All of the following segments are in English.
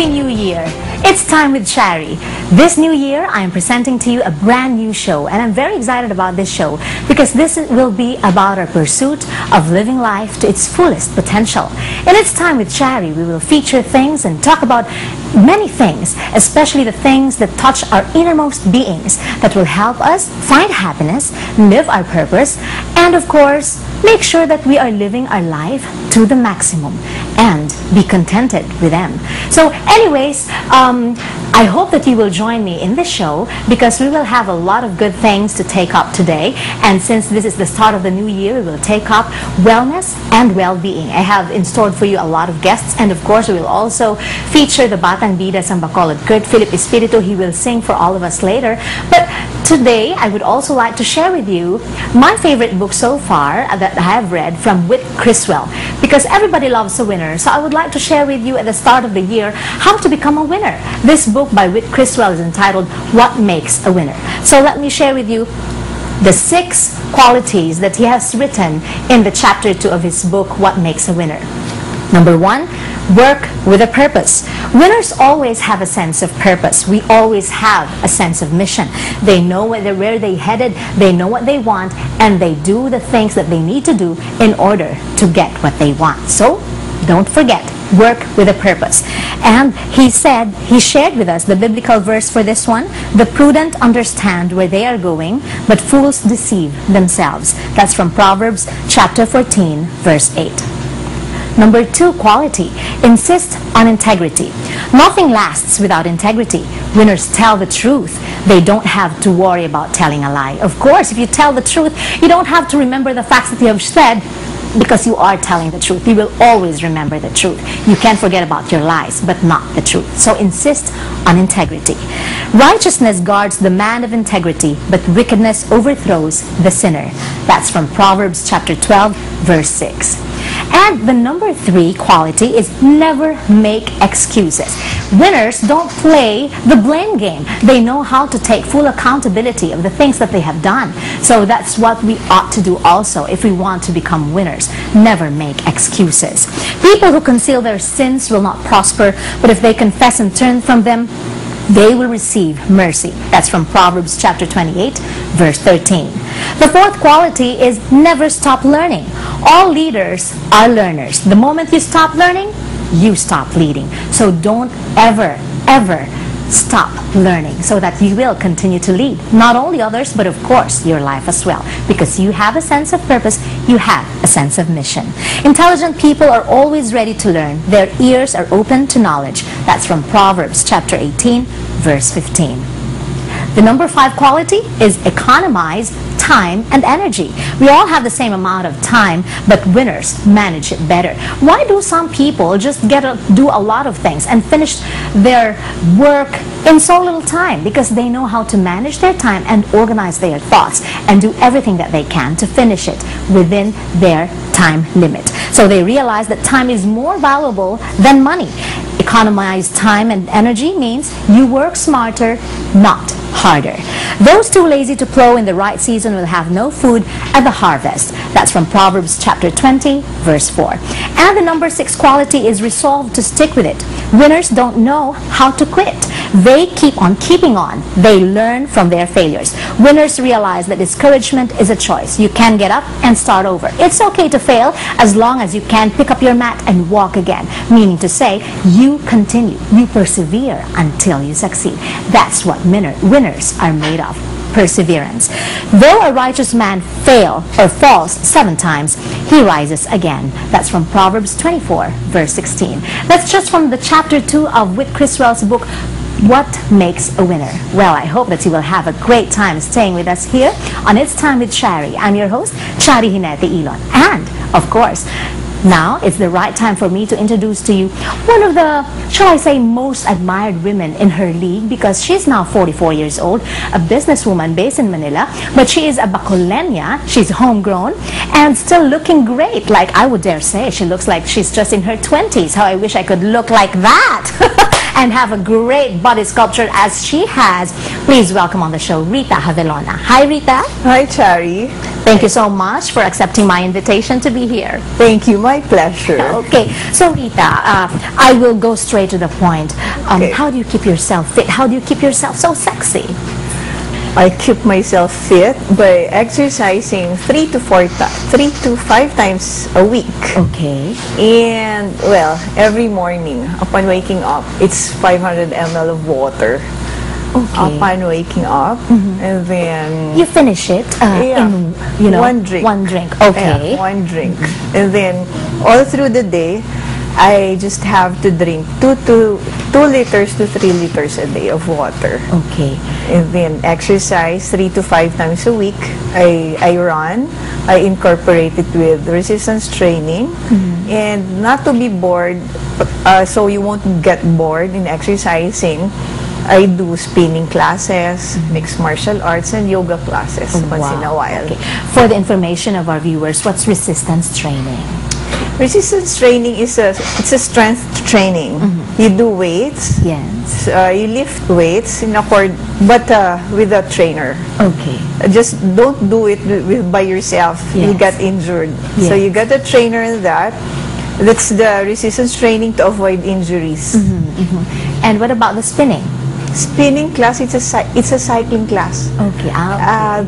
Happy New Year! It's time with Charie. This new year, I am presenting to you a brand new show, and I'm very excited about this show because this will be about our pursuit of living life to its fullest potential. In It's Time with Charie, we will feature things and talk about many things, especially the things that touch our innermost beings that will help us find happiness, live our purpose, and of course, make sure that we are living our life to the maximum and be contented with them. So anyways, I hope that you will join me in this show because we will have a lot of good things to take up today. And since this is the start of the new year, we will take up wellness and well-being. I have in store for you a lot of guests, and of course we will also feature the Batang Bida and Bacolod Kurt Philip Espiritu. He will sing for all of us later. But today, I would also like to share with you my favorite book so far that I have read from Whit Criswell, because everybody loves a winner. So I would like to share with you at the start of the year how to become a winner. This book by Whit Criswell is entitled What Makes a Winner. So let me share with you the 6 qualities that he has written in the chapter 2 of his book, What Makes a Winner. Number 1, work with a purpose. Winners always have a sense of purpose. We always have a sense of mission. They know where they're headed, they know what they want, and they do the things that they need to do in order to get what they want. So, don't forget, work with a purpose. And he shared with us the biblical verse for this one: the prudent understand where they are going, but fools deceive themselves. That's from Proverbs chapter 14, verse 8. Number 2 quality, insist on integrity. Nothing lasts without integrity. Winners tell the truth. They don't have to worry about telling a lie. Of course, if you tell the truth, you don't have to remember the facts that you have said, because you are telling the truth. You will always remember the truth. You can forget about your lies, but not the truth. So insist on integrity. Righteousness guards the man of integrity, but wickedness overthrows the sinner. That's from Proverbs chapter 12, verse 6. And the number 3 quality is never make excuses. Winners don't play the blame game. They know how to take full accountability of the things that they have done. So that's what we ought to do also if we want to become winners. Never make excuses. People who conceal their sins will not prosper, but if they confess and turn from them, they will receive mercy. That's from Proverbs chapter 28, verse 13. The 4th quality is never stop learning. All leaders are learners. The moment you stop learning, you stop leading. So don't ever stop learning, so that you will continue to lead not only others, but of course your life as well, because you have a sense of purpose, you have a sense of mission. Intelligent people are always ready to learn. Their ears are open to knowledge. That's from Proverbs chapter 18, verse 15. The number 5 quality is economize time and energy. We all have the same amount of time, but winners manage it better. Why do some people just do a lot of things and finish their work in so little time? Because they know how to manage their time and organize their thoughts and do everything that they can to finish it within their time limit. So they realize that time is more valuable than money. Economize time and energy means you work smarter, not harder. Those too lazy to plow in the right season will have no food at the harvest. That's from Proverbs chapter 20, verse 4. And the number 6 quality is resolve to stick with it. Winners don't know how to quit. They keep on keeping on. They learn from their failures. Winners realize that discouragement is a choice. You can get up and start over. It's okay to fail as long as you can pick up your mat and walk again. Meaning to say, you continue, you persevere until you succeed. That's what winners are made of. Perseverance. Though a righteous man falls 7 times, he rises again. That's from Proverbs 24, verse 16. That's just from the chapter 2 of Whit Criswell's book, What Makes a Winner. Well, I hope that you will have a great time staying with us here on It's Time with Charie. I'm your host, Charie Hinete Ilon. And, of course, now it's the right time for me to introduce to you one of the, shall I say, most admired women in her league, because she's now 44 years old, a businesswoman based in Manila, but she is a Bacolenia. She's homegrown and still looking great. Like, I would dare say she looks like she's just in her 20s. How I wish I could look like that and have a great body sculpture as she has. Please welcome on the show Rita Javelona. Hi, Rita. Hi, Charie. Thank you so much for accepting my invitation to be here. Thank you. My pleasure. Okay, so Rita, I will go straight to the point. Okay. How do you keep yourself fit? How do you keep yourself so sexy? I keep myself fit by exercising 3 to 5 times a week. Okay. And, well, every morning, upon waking up, it's 500 ml of water. Okay. Upon waking up, and then... You finish it in, one drink. One drink, okay. Yeah, one drink. And then, all through the day, I just have to drink 2 liters to 3 liters a day of water. Okay. And then exercise 3 to 5 times a week. I run. I incorporate it with resistance training. And not to be bored, so you won't get bored in exercising, I do spinning classes, mixed martial arts, and yoga classes once in a while. Okay. For the information of our viewers, what's resistance training? Resistance training is it's a strength training. You do weights. Yes. You lift weights in accord, but with a trainer. Okay. Just don't do it by yourself. Yes. You get injured. Yes. So you get a trainer in that. That's the resistance training to avoid injuries. And what about the spinning? Spinning class, it's a cycling class. Okay.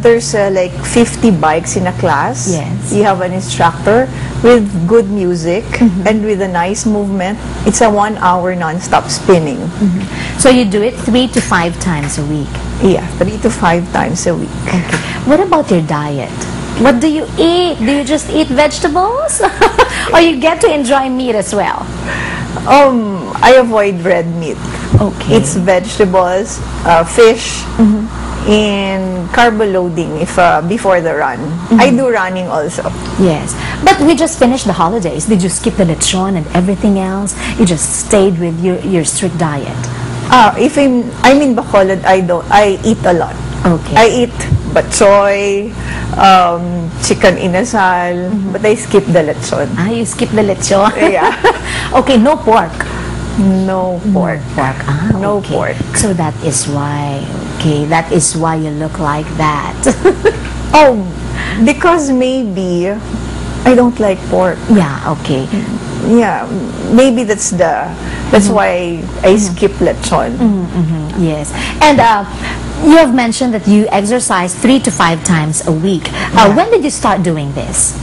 There's like 50 bikes in a class. Yes. You have an instructor with good music and with a nice movement. It's a 1 hour non-stop spinning. So you do it 3 to 5 times a week? Yeah, 3 to 5 times a week. Okay. What about your diet? What do you eat? Do you just eat vegetables? Or you get to enjoy meat as well? I avoid red meat. Okay. It's vegetables, fish, and carb loading before the run. I do running also. Yes. But we just finished the holidays. Did you skip the lechon and everything else? You just stayed with your strict diet? If I'm in Bacolod, I eat a lot. Okay. I eat batchoy, chicken inasal, but I skip the lechon. You skip the lechon? Yeah. Okay, no pork? No pork. No okay. pork. So that is why, that is why you look like that. Because maybe I don't like pork. Yeah, okay. Yeah, maybe that's why I skip lechon. Yes. And you have mentioned that you exercise 3 to 5 times a week. When did you start doing this?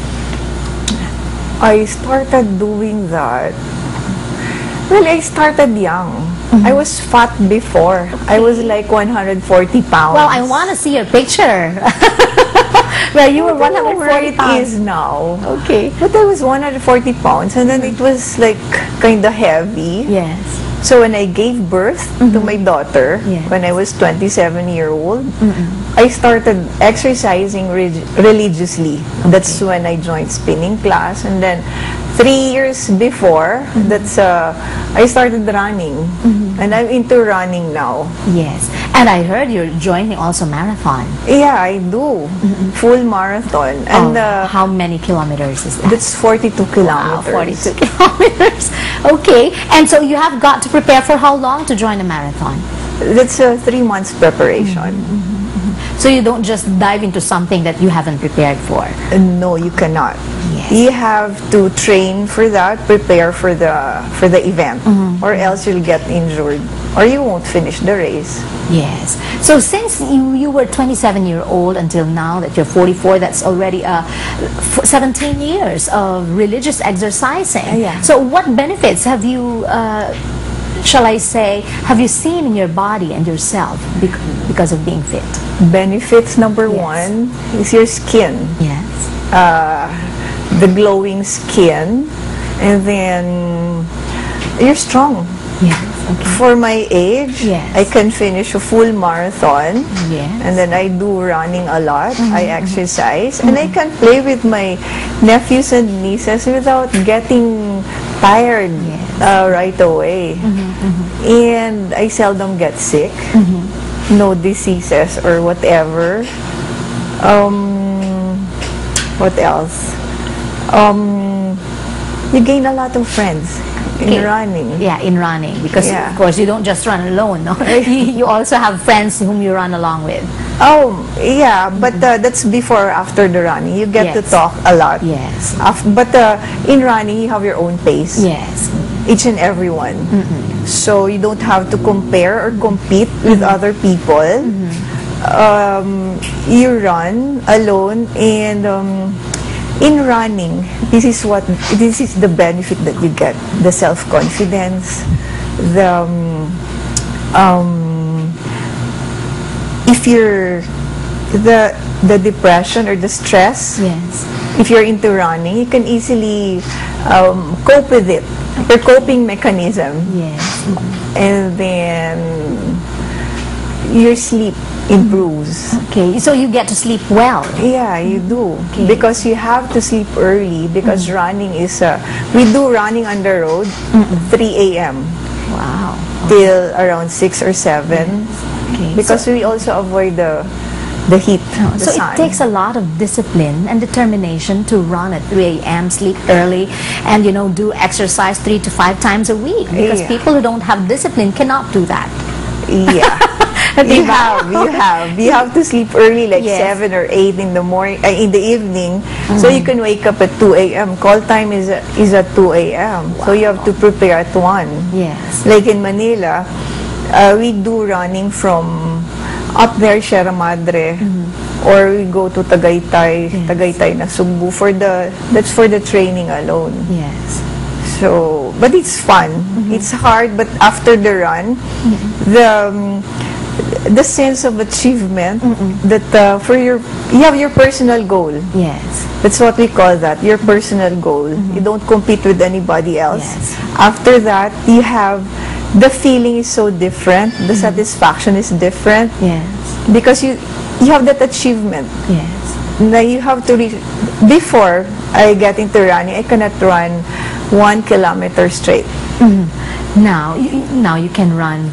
I started doing that. Well, I started young. I was fat before. I was like 140 pounds. Well, I want to see your picture. Well, you were 140 pounds. It is now. Okay. But I was 140 pounds, and then it was like kind of heavy. Yes. So when I gave birth to my daughter, Yes. when I was 27-year-old, I started exercising religiously. That's when I joined spinning class, and then 3 years before, I started running, and I'm into running now. Yes. And I heard you're joining also marathon. Yeah, I do. Full marathon. And how many kilometers is that? that's 42 Wow, kilometers. 42 kilometers. Okay. And so you have got to prepare for how long to join a marathon? That's a 3 months preparation. So you don't just dive into something that you haven't prepared for? No, you cannot. Yes. You have to train for that, prepare for the event, or else you'll get injured, or you won't finish the race. Yes. So since you were 27-year-old until now that you're 44, that's already 17 years of religious exercising. Yeah. So what benefits have you, shall I say, have you seen in your body and yourself because of being fit? Benefits number one is your skin. Yes. The glowing skin, and then you're strong. Yes. Okay. For my age, Yes. I can finish a full marathon. Yes. And then I do running a lot. I exercise. And I can play with my nephews and nieces without getting tired right away. And I seldom get sick. No diseases or whatever. What else? You gain a lot of friends. in running. Yeah, in running. Because, of course, you don't just run alone, no? You also have friends whom you run along with. Oh, yeah, but that's before or after the running. You get to talk a lot. Yes. But in running, you have your own pace. Yes. Each and every one. So you don't have to compare or compete with other people. You run alone, and in running, this is the benefit that you get: the self-confidence, the if you're the depression or the stress. Yes. If you're into running, you can easily cope with it. Your coping mechanism. Yes. And then your sleep improves. Okay, so you get to sleep well. Yeah, you do. Okay. Because you have to sleep early, because running is, we do running on the road 3 a.m. Wow. till around 6 or 7. Okay. Because we also avoid the heat, the so sun. it takes a lot of discipline and determination to run at 3 a.m., sleep early, and do exercise 3 to 5 times a week. Because people who don't have discipline cannot do that. Yeah. You have to sleep early, like 7 or 8 in the morning, in the evening, so you can wake up at 2 a.m. Call time is at 2 a.m. Wow. So you have to prepare at 1. Yes. Like in Manila, we do running from up there, Sierra Madre, or we go to Tagaytay na Sugbu that's for the training alone. Yes. So, but it's fun. It's hard, but after the run, the sense of achievement that you have your personal goal. Yes. That's what we call that, your personal goal. You don't compete with anybody else. Yes. After that, you have the feeling is so different. The satisfaction is different. Yes. Because you have that achievement. Yes. Now you have to before I get into running, I cannot run 1 kilometer straight. Now you can run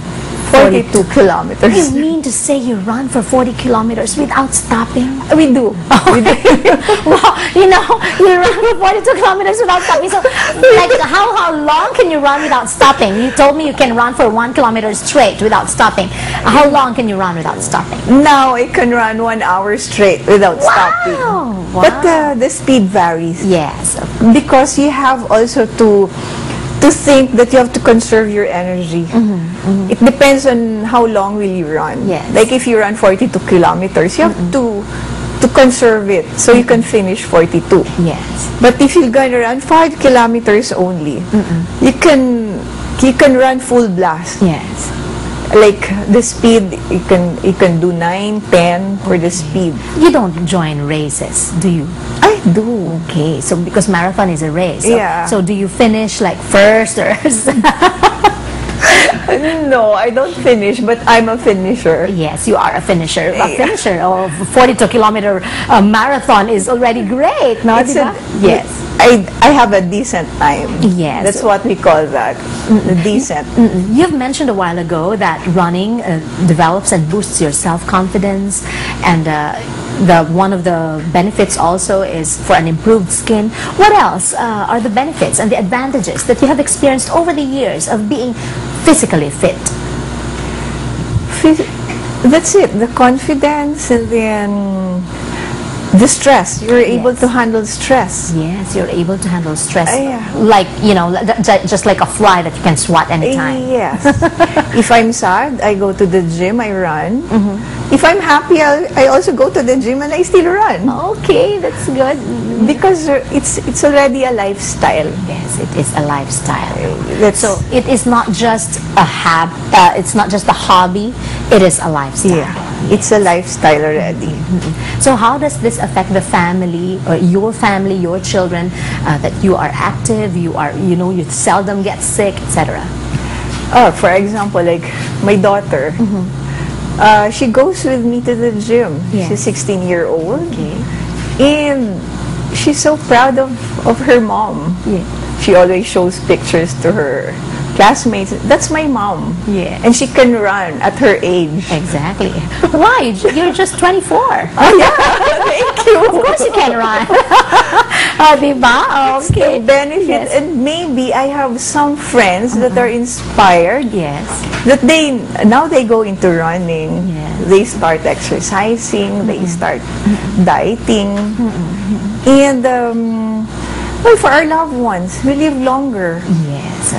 42 kilometers. You mean to say you run for 40 kilometers without stopping? We do. We do. Wow, you run for 42 kilometers without stopping. So, like, how long can you run without stopping? You told me you can run for 1 kilometer straight without stopping. How long can you run without stopping? Now I can run 1 hour straight without stopping. Wow. But the speed varies. Yes. Because you have also to think that you have to conserve your energy. It depends on how long will you run. Yes. Like if you run 42 kilometers, you have to conserve it so you can finish 42. Yes. But if you're going to run 5 kilometers only, you can run full blast. Yes. Like the speed, you can do 9, 10 for the speed. You don't join races, do you? I do. Okay, so because marathon is a race. Yeah. So do you finish like first or? No, I don't finish, but I'm a finisher. Yes, you are a finisher. A finisher of 42-kilometer marathon is already great, no? Yes. I have a decent time. Yes. That's what we call that. Decent. You've mentioned a while ago that running develops and boosts your self-confidence, and one of the benefits also is for an improved skin. What else are the benefits and the advantages that you have experienced over the years of being physically fit? That's it. The confidence, and then the stress. You're able to handle stress. Yes, you're able to handle stress. Yeah. Like, just like a fly that you can swat anytime. Yes. If I'm sad, I go to the gym, I run. If I'm happy, I also go to the gym and I still run. Okay, that's good. Because it's already a lifestyle. Yes, it is a lifestyle. So it is not just it's not just a hobby, it is a lifestyle. Yeah, it's a lifestyle already. So how does this affect the family, or your family, your children, that you are active, you seldom get sick, etc.? For example, like my daughter, she goes with me to the gym. Yes. She's 16-year-old. Okay. And she's so proud of her mom. Yeah. She always shows pictures to her classmates. That's my mom. Yeah. And she can run at her age. Exactly. Why? You're just 24. Oh, yeah. Thank you. Of course you can run. Oh, diba? It's the Okay. benefit. Yes. And maybe I have some friends that are inspired. Yes. That now they go into running. Yes. They start exercising. They start dieting. And well, for our loved ones, we live longer. Yes.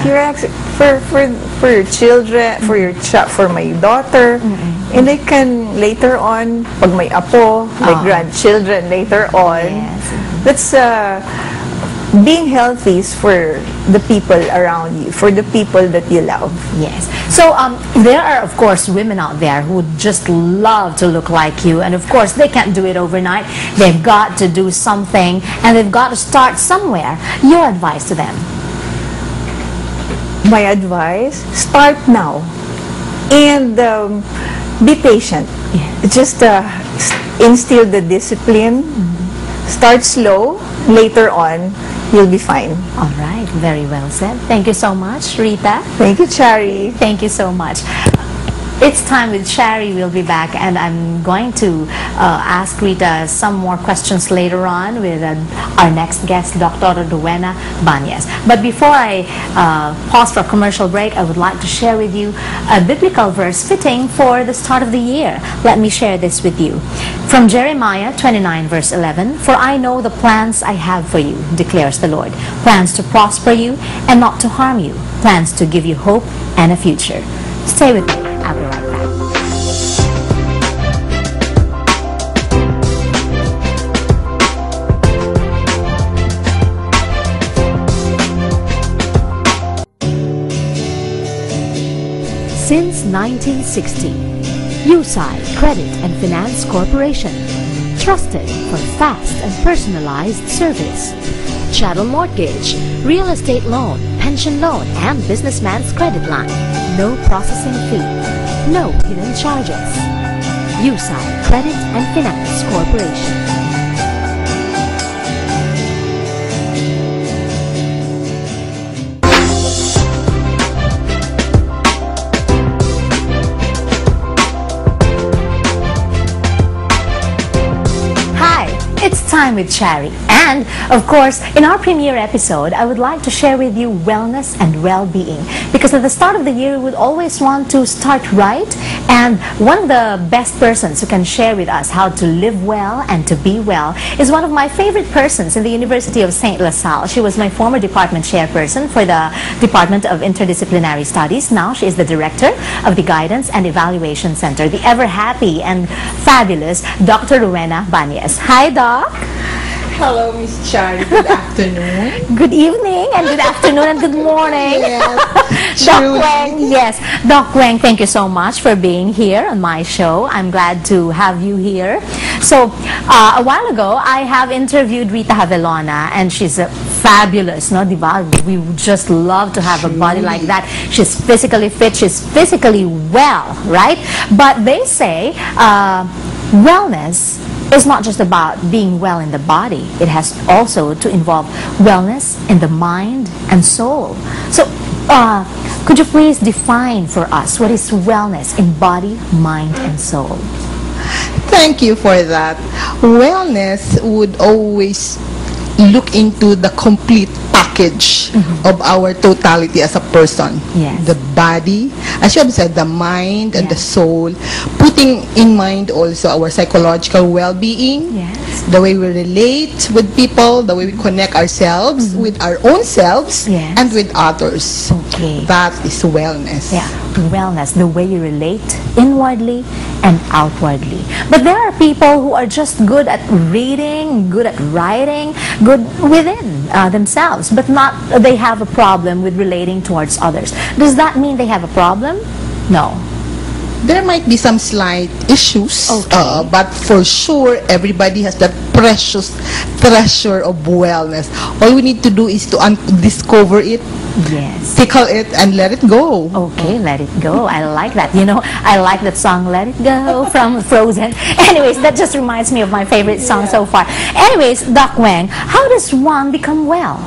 For your children, for my daughter, and they can later on, pag may apo, my grandchildren later on. Yes. That's being healthy is for the people around you, for the people that you love. Yes. So there are, of course, women out there who would just love to look like you. And, of course, they can't do it overnight. They've got to do something, and they've got to start somewhere. Your advice to them? My advice, start now. And be patient. Yes. Just instill the discipline. Start slow. Later on, you'll be fine. All right. Very well said. Thank you so much, Rita. Thank you, Charie. Thank you so much. It's time with Charie. We'll be back, and I'm going to ask Rita some more questions later on with our next guest, Dr. Rowena Banes. But before I pause for a commercial break, I would like to share with you a biblical verse fitting for the start of the year. Let me share this with you. From Jeremiah 29, verse 11, "For I know the plans I have for you, declares the Lord, plans to prosper you and not to harm you, plans to give you hope and a future." Stay with me. I'll be right back. Since 1960, USI Credit and Finance Corporation, trusted for fast and personalized service. Chattel Mortgage, real estate loan, pension loan, and businessman's credit line. No processing fee. No hidden charges. USI Credit and Finance Corporation. It's time with Charie. And, of course, in our premiere episode, I would like to share with you wellness and well-being. Because at the start of the year, we would always want to start right. And one of the best persons who can share with us how to live well and to be well is one of my favorite persons in the University of St. LaSalle. She was my former department chairperson for the Department of Interdisciplinary Studies. Now she is the director of the Guidance and Evaluation Center, the ever-happy and fabulous Dr. Rowena Banes. Hi, Doc. Hello, Miss Charie. Good afternoon. Good evening and good afternoon and good morning. Yes, Doc truly. Wang, yes. Doc Wang, thank you so much for being here on my show. I'm glad to have you here. So, a while ago, I have interviewed Rita Javelona, and she's fabulous, no, diba? We would just love to have a body like that. She's physically fit, she's physically well, right? But they say wellness is not just about being well in the body. It has also to involve wellness in the mind and soul. So, could you please define for us what is wellness in body, mind, and soul? Thank you for that. Wellness would always look into the complete package of our totality as a person. Yes. The body, as you have said, the mind and the Yes. soul, putting in mind also our psychological well-being, Yes. the way we relate with people, the way we connect ourselves with our own selves Yes. and with others. Okay. That is wellness. Yeah, wellness, the way you relate inwardly and outwardly. But there are people who are just good at reading, good at writing, good within themselves, but they have a problem with relating towards others. Does that mean they have a problem? No. There might be some slight issues, Okay. but for sure, everybody has that precious treasure of wellness. All we need to do is to discover it, Yes. tickle it, and let it go. Okay, let it go. I like that. You know, I like that song, Let It Go, from Frozen. Anyways, that just reminds me of my favorite song so far. Anyways, Doc Wang, how does one become well?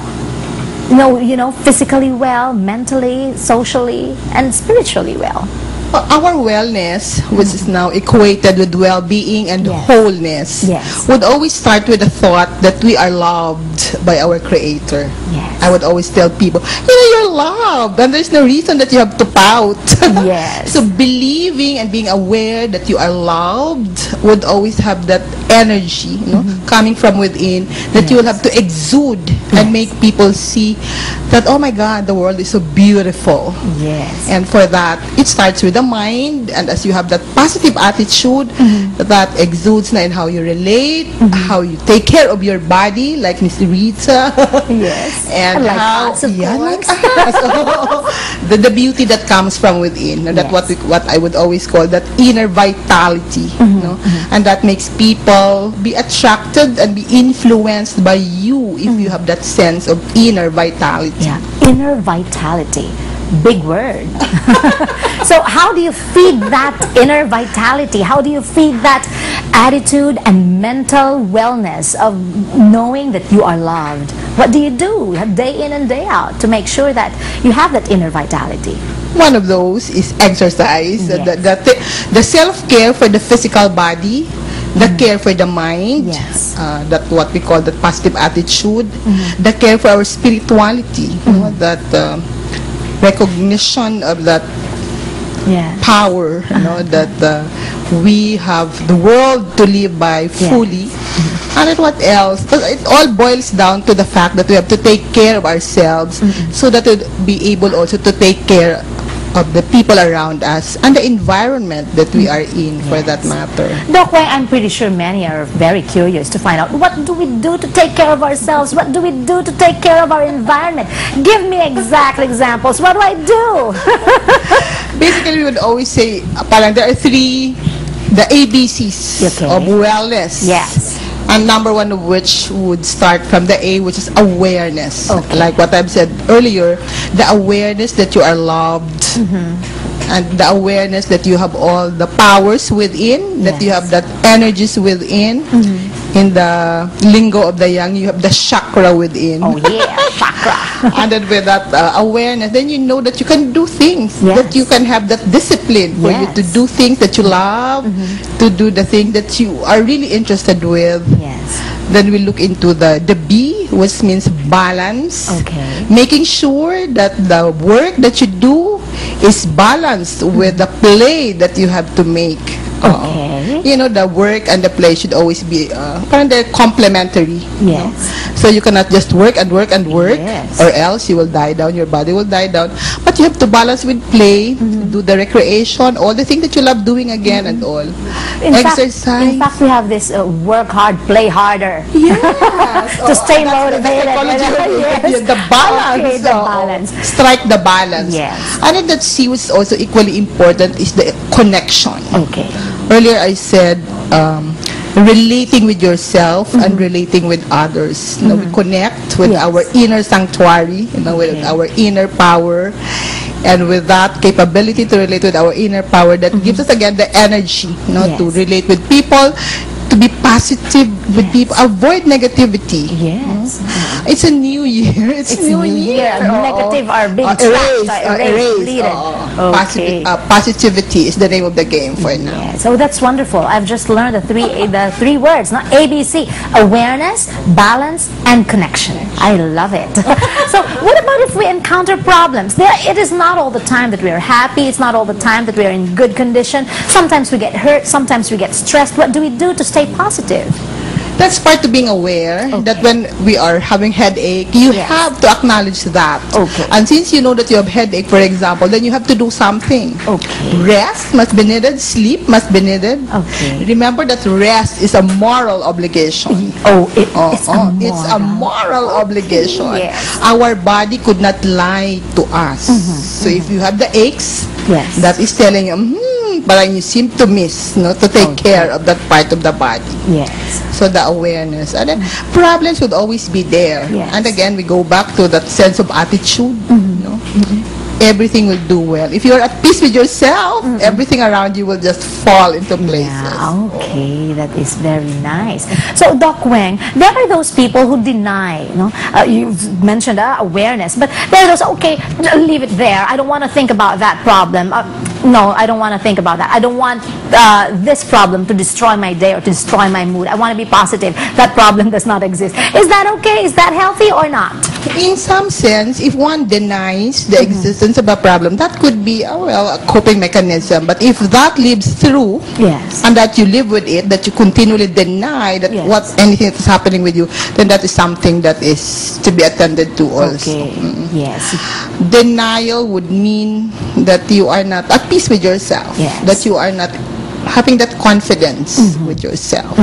You know, physically well, mentally, socially, and spiritually well. Our wellness, which is now equated with well-being and Yes. wholeness, Yes. would always start with the thought that we are loved by our Creator. Yes. I would always tell people, you're loved, and there's no reason that you have to pout. Yes. So believing and being aware that you are loved would always have that energy, coming from within, that you will have to exude and make people see that, oh my God, the world is so beautiful. Yes. And for that, it starts with the mind, and as you have that positive attitude, that exudes na in how you relate, how you take care of your body, like Miss Rita. Yes. And Like how, us, of like course. us. the beauty that comes from within, and that Yes. what I would always call that inner vitality, and that makes people be attracted and be influenced by you if you have that sense of inner vitality. Yeah, inner vitality. Big word. So how do you feed that inner vitality? How do you feed that attitude and mental wellness of knowing that you are loved? What do you do day in and day out to make sure that you have that inner vitality? One of those is exercise, Yes. the self-care for the physical body, the care for the mind, Yes. that what we call the positive attitude, the care for our spirituality, that recognition of that Yeah. power, that we have the world to live by fully. And then what else? It all boils down to the fact that we have to take care of ourselves so that we'll be able also to take care of the people around us and the environment that we are in, for that matter. Doc, I'm pretty sure many are very curious to find out, what do we do to take care of ourselves? What do we do to take care of our environment? Give me exact examples. What do I do? Basically, we would always say, parang there are three, the ABCs Okay. of wellness. Yes. And number one of which would start from the A, which is awareness. Okay. Like what I've said earlier, the awareness that you are loved, and the awareness that you have all the powers within, that you Yes. have that energies within. In the lingo of the young, you have the chakra within. Oh yeah, chakra. And then with that awareness, then you know that you can do things, Yes. that you can have that discipline for you to Yes. do things that you love, to do the thing that you are really interested with. Yes. Then we look into the B, which means balance. Okay. Making sure that the work that you do is balanced with the play that you have to make. Okay. The work and the play should always be kind of complementary. Yes. So you cannot just work and work and work, Yes. or else you will die down, your body will die down. But you have to balance with play, do the recreation, all the things that you love doing again and all. Exercise. In fact, we have this work hard, play harder. Yes. To stay That's motivated. The, psychology Yes. of it. The balance. Okay, the balance. Strike the balance. Yes. And then that C, which is also equally important, is the connection. Okay. Earlier I said relating with yourself and relating with others. We connect with Yes. our inner sanctuary, with our inner power. And with that capability to relate with our inner power, that gives us again the energy, to Yes. relate with people, to be positive with people, avoid negativity. Yes. It's a new year. It's a new year. Negative are being erased. erased, deleted. Okay. Positivity is the name of the game for now. Yes. Oh, that's wonderful. I've just learned the three words, not ABC: awareness, balance, and connection. I love it. So, what about if we encounter problems? It is not all the time that we are happy. It's not all the time that we are in good condition. Sometimes we get hurt. Sometimes we get stressed. What do we do to stay positive? That's part of being aware that when we are having headache, you Yes. have to acknowledge that. Okay. And since you know that you have headache, for example, then you have to do something. Okay. Rest must be needed. Sleep must be needed. Okay. Remember that rest is a moral obligation. Oh, it's It's a moral obligation. Yes. Our body could not lie to us. So if you have the aches, Yes. that is telling you, but you seem to miss, to take care of that part of the body. Yes. So the awareness. And then problems would always be there. Yes. And again, we go back to that sense of attitude. everything will do well. If you're at peace with yourself, everything around you will just fall into places. Yeah, okay, that is very nice. So, Doc Weng, there are those people who deny, you've mentioned awareness, but there are those, okay, leave it there. I don't want to think about that problem. No, I don't want to think about that. I don't want this problem to destroy my day or to destroy my mood. I want to be positive. That problem does not exist. Is that okay? Is that healthy or not? In some sense, if one denies the existence of a problem, that could be, a coping mechanism. But if that lives through, yes, and that you live with it, that you continually deny that anything that's happening with you, then that is something that is to be attended to also. Okay. Yes. Denial would mean that you are not at peace with yourself, that you are not having that confidence with yourself.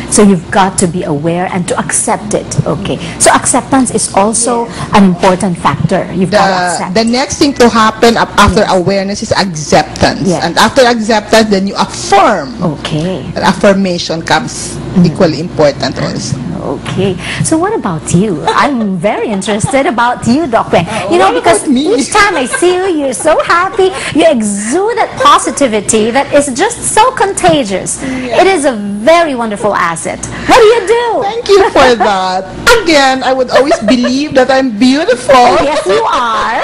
So you've got to be aware and to accept it. Okay. So acceptance is also an important factor. You've got to accept. The next thing to happen after awareness is acceptance. Yes. And after acceptance, then you affirm. Okay. And affirmation comes equally important also. Okay. So what about you? I'm very interested about you, Doc Weng. Because each time I see you, you're so happy. You exude that positivity that is just so contagious. It is a very wonderful asset. What do you do? Thank you for that. Again, I would always believe that I'm beautiful. Yes, you are.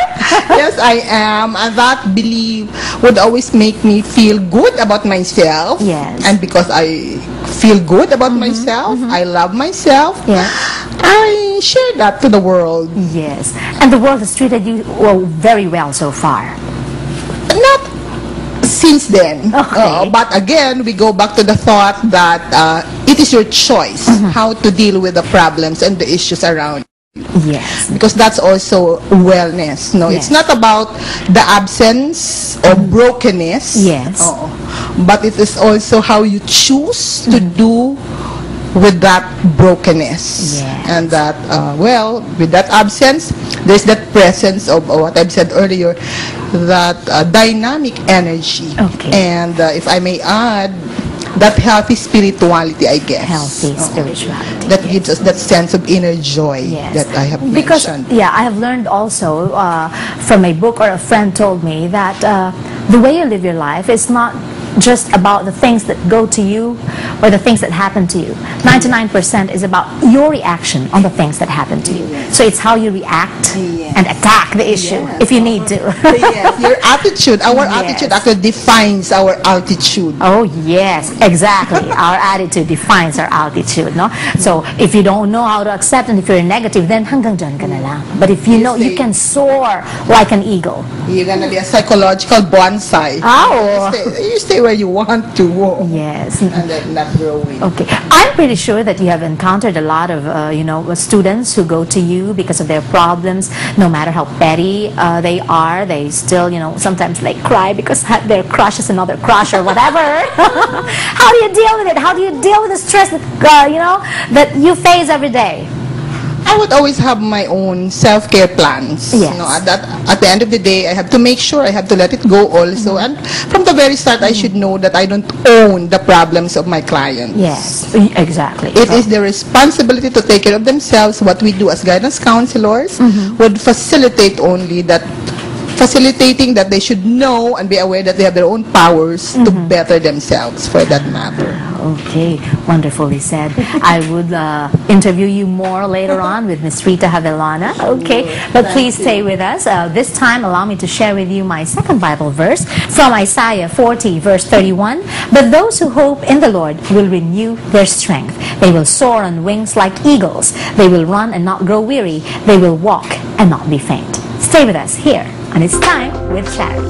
Yes, I am. And that belief would always make me feel good about myself. Yes. And because I feel good about myself, I love myself, I share that to the world. Yes. And the world has treated you very well so far. Not since then. Okay. But again, we go back to the thought that it is your choice how to deal with the problems and the issues around you. Yes. Because that's also wellness. No, it's not about the absence of brokenness. Yes. But it is also how you choose to do with that brokenness. Yes. And that, with that absence, there's that presence of what I've said earlier, that dynamic energy. Okay. And if I may add, that healthy spirituality, I guess. Healthy spirituality. That gives us that sense of inner joy that I have mentioned. Because, I have learned also from a book, or a friend told me, that the way you live your life is not just about the things that go to you or the things that happen to you. 99% is about your reaction on the things that happen to you. So it's how you react and attack the issue if you need to. Yes, your attitude, our attitude actually defines our altitude. Oh yes, exactly. Our attitude defines our altitude, no? So if you don't know how to accept, and if you're negative, then hanggang dyan ka na lang. But if you know, you can soar like an eagle. You're gonna be a psychological bonsai. Oh. You stay where you want to. Yes. And then not growing. Okay. I'm pretty sure that you have encountered a lot of, students who go to you because of their problems. No matter how petty they are, they still, sometimes like cry because their crush is another crush or whatever. How do you deal with it? How do you deal with the stress that, that you face every day? I would always have my own self-care plans. Yes. At the end of the day, I have to make sure I have to let it go also. And from the very start, I should know that I don't own the problems of my clients. Yes, exactly. It is their responsibility to take care of themselves. What we do as guidance counselors would facilitate only that. Facilitating that they should know and be aware that they have their own powers to better themselves, for that matter. Okay, wonderfully said. I would interview you more later on with Miss Rita Javelona. Okay, but please stay with us. This time, allow me to share with you my second Bible verse from Isaiah 40, verse 31. But those who hope in the Lord will renew their strength. They will soar on wings like eagles. They will run and not grow weary. They will walk and not be faint. Stay with us here, and it's time with Charie.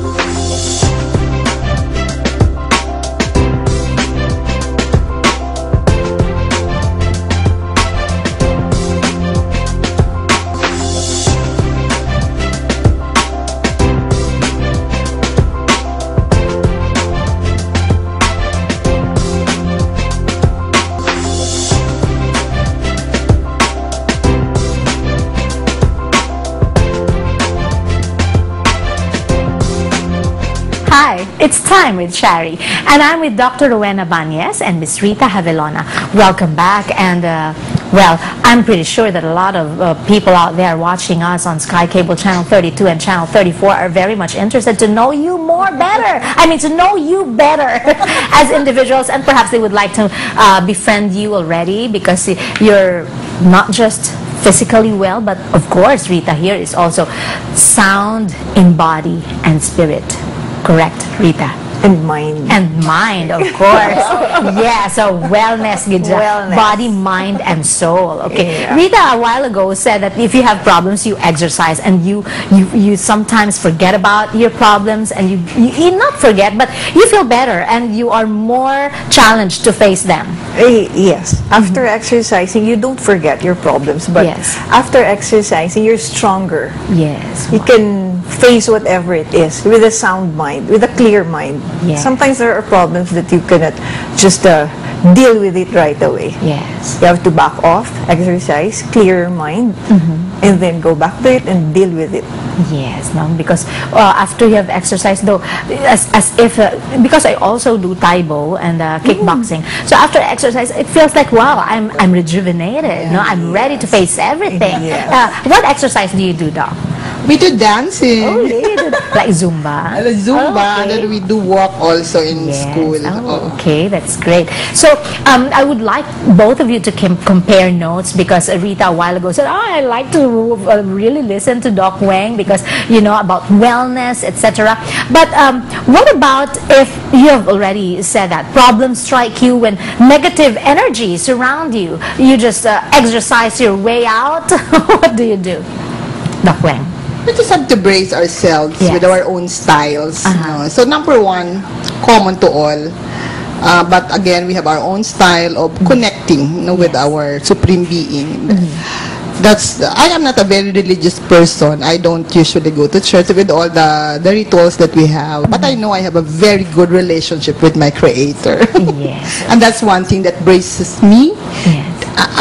Hi, it's time with Charie, and I'm with Dr. Rowena Banes and Miss Rita Javelona. Welcome back, and Well, I'm pretty sure that a lot of people out there watching us on Sky Cable Channel 32 and Channel 34 are very much interested to know you more better. I mean, to know you better as individuals, and perhaps they would like to befriend you already because you're not just physically well, but of course, Rita here is also sound in body and spirit. Correct, Rita? And mind. And mind, of course. Yeah, so wellness, body, mind, and soul. Okay. Yeah. Rita a while ago said that if you have problems, you exercise, and you sometimes forget about your problems, and you not forget, but you feel better, and you are more challenged to face them. Yes. After exercising, you don't forget your problems, but Yes. after exercising, you're stronger. Yes. You can face whatever it is with a sound mind, with a clear mind. Yes. Sometimes there are problems that you cannot just deal with it right away. Yes. You have to back off, exercise, clear your mind, and then go back to it and deal with it. Yes, no, because after you have exercised, though, as if because I also do Taibo and kickboxing, so after exercise, it feels like wow, I'm rejuvenated. No, I'm ready to face everything. Yeah. What exercise do you do, Doc? We do dancing. Oh, really? Like Zumba. Zumba, and then we do walk also in Yes. school. Oh, okay, that's great. So I would like both of you to compare notes because Rita a while ago said, I like to really listen to Doc Wang because, you know, about wellness, etc. But what about if you have already said that problems strike you when negative energy surround you? You just exercise your way out? What do you do, Doc Wang? We just have to brace ourselves Yes. with our own styles. Uh-huh. So number one, common to all. But again, we have our own style of connecting with Yes. our supreme being. I am not a very religious person. I don't usually go to church with all the rituals that we have. But I know I have a very good relationship with my Creator. Yes. And that's one thing that braces me Yes.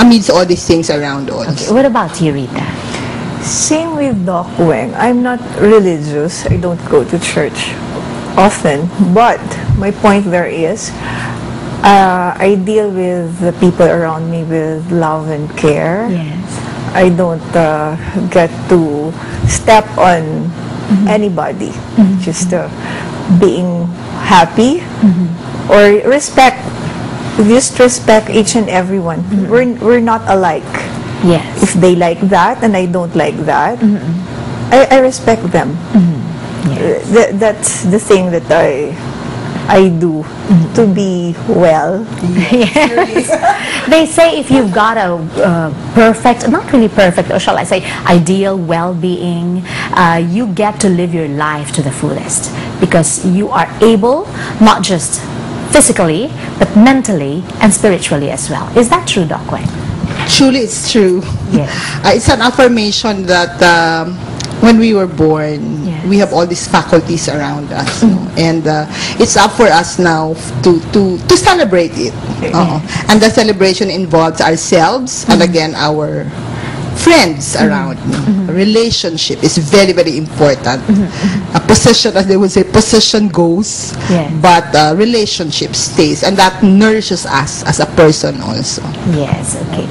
amidst all these things around us. Okay. What about you, Rita? Same with Doc Weng. I'm not religious. I don't go to church often. But my point there is, I deal with the people around me with love and care. Yes. I don't get to step on anybody. Just being happy or respect. Just respect each and everyone. We're not alike. Yes. If they like that and I don't like that, I respect them. That's the thing that I do to be well. Yes. They say if you've got a perfect, not really perfect, or shall I say ideal well-being, you get to live your life to the fullest because you are able, not just physically, but mentally and spiritually as well. Is that true, Doc Wang? Truly, it's true. Yes. It's an affirmation that when we were born, Yes. we have all these faculties around us, and it's up for us now to celebrate it. And the celebration involves ourselves and again our friends around. Relationship is very, very important. A possession, as they would say, possession goes, Yes. but relationship stays, and that nourishes us as a person also. Yes, okay.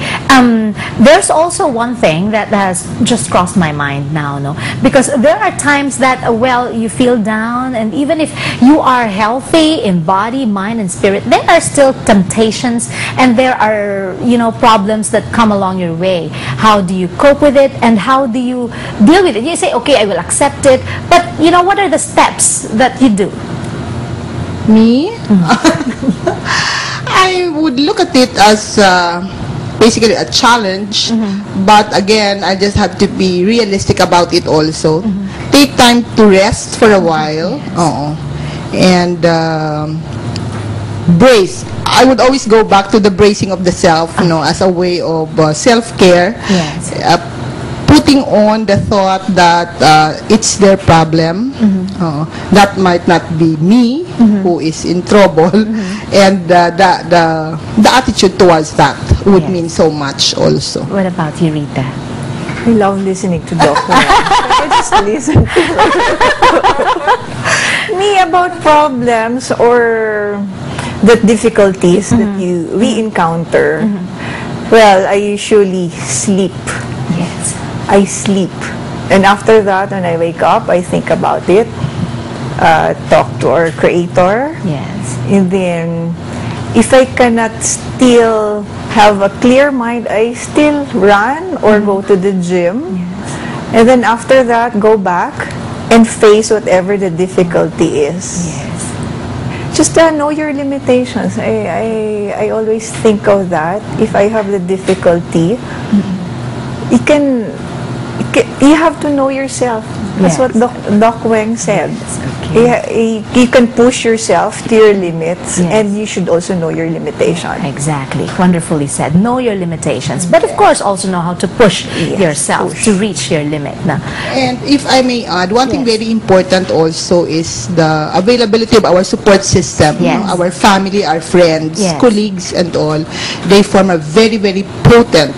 There's also one thing that has just crossed my mind now, no? Because there are times that, well, you feel down, and even if you are healthy in body, mind, and spirit, there are still temptations, and there are, you know, problems that come along your way. How do you cope with it, and how do you deal with it? You say, okay, I will accept it, but, you know, what are the steps that you do? Me? I would look at it as basically a challenge, but again, I just have to be realistic about it also. Take time to rest for a while, and brace. I would always go back to the bracing of the self, you know, as a way of self-care. Yes. Putting on the thought that it's their problem. That might not be me who is in trouble, and the attitude towards that would Yes. mean so much also. What about you, Rita? I love listening to Doc Weng. I just listen to me about problems or the difficulties that we encounter. Well, I usually sleep. Yes. I sleep. And after that, when I wake up, I think about it, talk to our creator. Yes. And then, if I cannot still have a clear mind, I still run or go to the gym. Yes. And then after that, go back and face whatever the difficulty is. Yes. Just know your limitations. I always think of that. If I have the difficulty, you have to know yourself. That's what Doc Weng said. You can push yourself to your limits, and you should also know your limitation. Exactly. Wonderfully said. Know your limitations. But of course, also know how to push yourself to reach your limit. No? And if I may add, one thing very important also is the availability of our support system. Yes. You know, our family, our friends, colleagues, and all. They form a very, very potent